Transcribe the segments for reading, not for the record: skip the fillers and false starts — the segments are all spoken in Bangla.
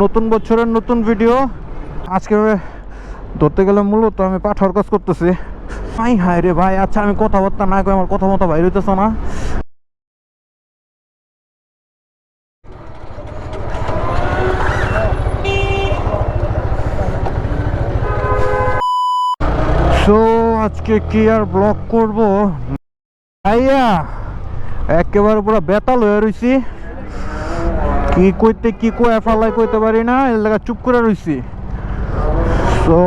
নতুন বছরের নতুন ভিডিও আজকে ধরতে গেলে মূলত আমি পাঠার কাজ করতেছি। হাই হাই রে ভাই, আচ্ছা আমি কথাবার্তা না কই আমার কথা মতো বাইরে হইতেছে না। সো আজকে কি আর ব্লগ করব ভাইয়া, একেবারে পুরো বেতাল হয়ে রইছি। কি কইতে কি কয়ে ফালাই কইতে পারি না, এর লাগা চুপ করে রইছি। তো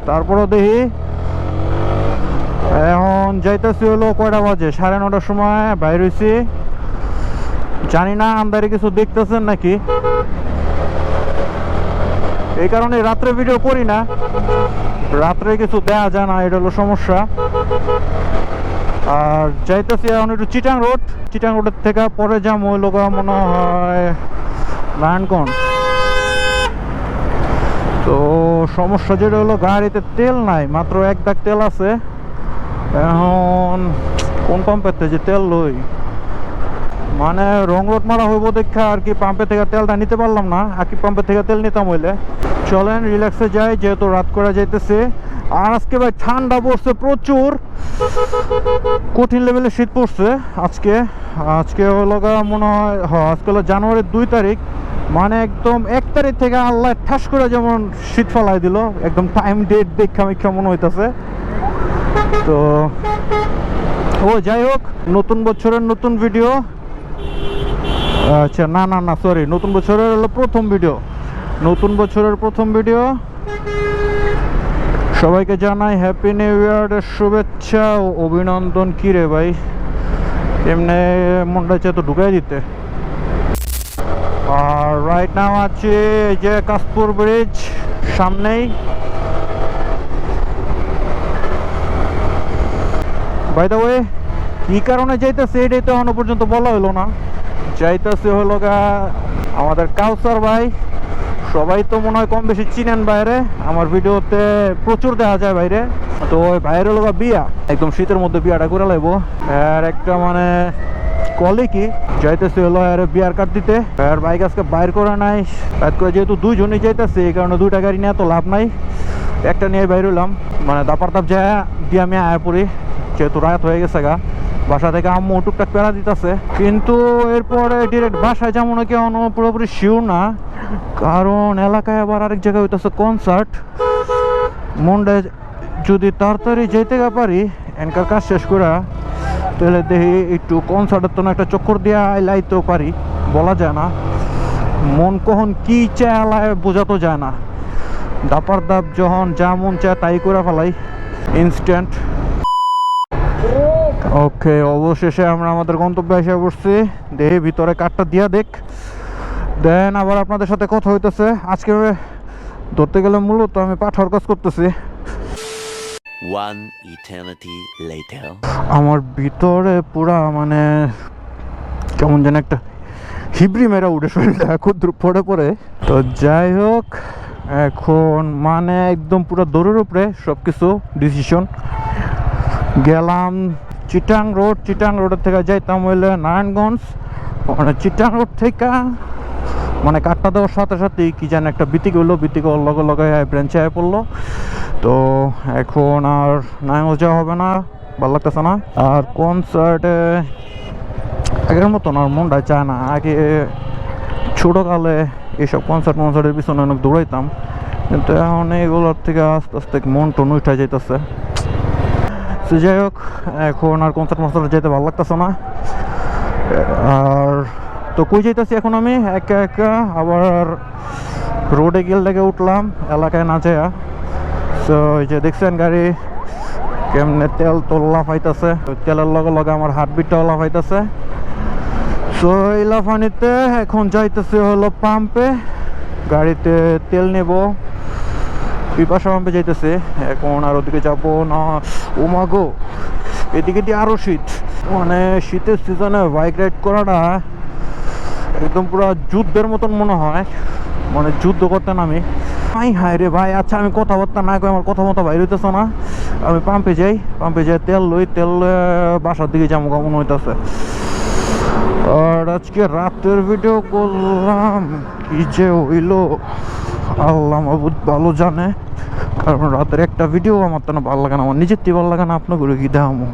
তারপরে দেখি এখন যাইতেছি হলো কয়টা বাজে, 9:30টার সময় বাইর হইছি। জানি না আন্দারে কিছু দেখতেছেন নাকি, এই কারণে রাত্রে ভিডিও করি না, রাত্রে কিছু দেয়া যায় না, এটা হলো সমস্যা। আর যাইতেছি এখন একটু চিটাং রোডের থেকে পরে যাম ওই লোক মনে হয় নারায়ণগঞ্জ। তো সমস্যা যেটা হলো গাড়িতে তেল নাই, মাত্র এক দাগ তেল আছে। এখন কোন পাম্পের থেকে যে তেল লই, মানে রং রোড মারা হইব দেখা আর কি পাম্পের থেকে তেলটা নিতে পারলাম না। আর কি পাম্পের থেকে তেল নিতাম হইলে। চলেন রিল্যাক্সে যাই, যেহেতু রাত করে যাইতেছে। আর আজকে ভাই ঠান্ডা পড়ছে প্রচুর, কঠিন লেভেলে শীত পড়ছে আজকে হলো মনে হয় আজকে হলো জানুয়ারির 2 তারিখ, মানে একদম 1 তারিখ থেকে আল্লাহ ঠাস করে যেমন শীত ফেলাই দিল, একদম টাইম ডেট দেখা মনে হইতেছে। তো ও যাই হোক, নতুন বছরের নতুন ভিডিও, আচ্ছা না সরি, নতুন বছরের হলো নতুন বছরের প্রথম ভিডিও। সবাইকে জানাই হ্যাপি নিউ ইয়ারের শুভেচ্ছা ও অভিনন্দন। কি রে ভাই, এমনি মনটা চাই তো ঢুকাই দিতে। আর রাইট নাও আছি এই যে কাশপুর ব্রিজ সামনেই। বাই দ্য ওয়ে, কি কারণে যাইতেছে এটাই তো এখনো পর্যন্ত বলা হলো না। যাইতেছে হলো আমাদের কাউসার ভাই, সবাই তো মনে হয় কম বেশি চিনেন বাইরে, আমার ভিডিওতে প্রচুর দেখা যায় বাইরে। তো ওই বাইরে হলো বিয়া, একদম শীতের মধ্যে বিয়াটা করে লাগবো। আর একটা মানে কলে কি যাইতেছে হলো আর বিয়ার কার্ড দিতে, আর বাইক আজকে বাইর করে নাই। বাইর করে যেহেতু দুইজনই যাইতেছে, এই কারণে দুইটা গাড়ি নিয়ে তো লাভ নাই, একটা নিয়ে বাইর হইলাম। মানে দাপার যায় দিয়ে আমি আয়া পড়ি, যেহেতু রাত হয়ে গেছে গা। বাসা থেকে আম্মু টুকটাক পেড়া দিতেছে, কিন্তু এরপরে ডিরেক্ট বাসায় যেমন কি পুরোপুরি শিওর না, কারণ এলাকায় আবার আরেক জায়গায় হইতেছে কনসার্ট। মনটা যদি তাড়াতাড়ি যেতে পারি এনকার কাজ শেষ করা, তাহলে দেখি একটু কনসার্টের তো একটা চক্কর দিয়ে লাইতেও পারি, বলা যায় না। মন কখন কি চায় বোঝাতো যায় না। দাপার দাপ যখন যা মন চায় তাই করে ফেলাই ইনস্ট্যান্ট। ওকে, অবশেষে আমরা আমাদের গন্তব্যে এসে পড়ছি। দেখি ভিতরে কার্ডটা দিয়া দেখ, দেন আবার আপনাদের সাথে কথা হইতেছে। আজকে ধরতে গেলে মূলত আমি পাঠার কাজ করতেছি। আমার ভিতরে পুরা মানে কেমন যেন একটা হিবড়ি মেরা উঠে শরীরটা ক্ষুদ্র পড়ে। তো যাই হোক, এখন মানে একদম পুরো দৌড়ের উপরে সবকিছু ডিসিশন। গেলাম চিটাং রোডের থেকে যাইতাম হইলে নারায়ণগঞ্জ। মানে চিটাং রোড থেকে মানে কাটটা দেওয়ার সাথে সাথেই কি যেন একটা বিতিক হইলো, বিতিকের লগে ব্রেঞ্চে আয় পড়লো। তো এখন আর নারায়ণগঞ্জ যাওয়া হবে না, ভালো লাগতেছে না। আর কনসার্টে আগের মতন আর মনটা চায় না। আগে ছোটোকালে এইসব কনসার্টের পিছনে অনেক দৌড়াইতাম, কিন্তু এখন এগুলোর থেকে আস্তে আস্তে মন টন উঠে যাইতেছে। তো যাই হোক, এখন আর কনসার্ট যেতে ভালো লাগতেছে না। আর তো কই যাইতেছি এখন আমি একা আবার রোডে গেলে উঠলাম এলাকায় না যায়। তো এই যে দেখছেন গাড়ি কেমনে তেল লাফাইতেছে, তেলের লগে আমার হার্টবিটটাও লাফাইতেছে। তো এই লাফানিতে এখন যাইতেছে হলো পাম্পে, গাড়িতে তেল নেব। পিপাসা পাম্পে যাইতেছে এখন, আর ওদিকে যাবো না। ও মা গো, এদিকে দিয়ে আরো শীত। মানে শীতের সিজনে বাইক রাইড করাটা একদম পুরো যুদ্ধের মতন মনে হয়, মানে যুদ্ধ করতে নামি। হাই রে ভাই, আচ্ছা আমি কথাবার্তা না কই আমার কথা মতো বাইর হইতেছে না। আমি পাম্পে যাই তেল লই, তেল বাসার দিকে যাবো মনে হইতেছে। আর আজকে রাতের ভিডিও করলাম, কি যে হইলো আল্লাহ মাবুদ ভালো জানে। কারণ রাতের একটা ভিডিও আমার তো না ভালো লাগে না, আমার নিজের থেকে ভালো লাগে না, আপনার করে কি দেখামো।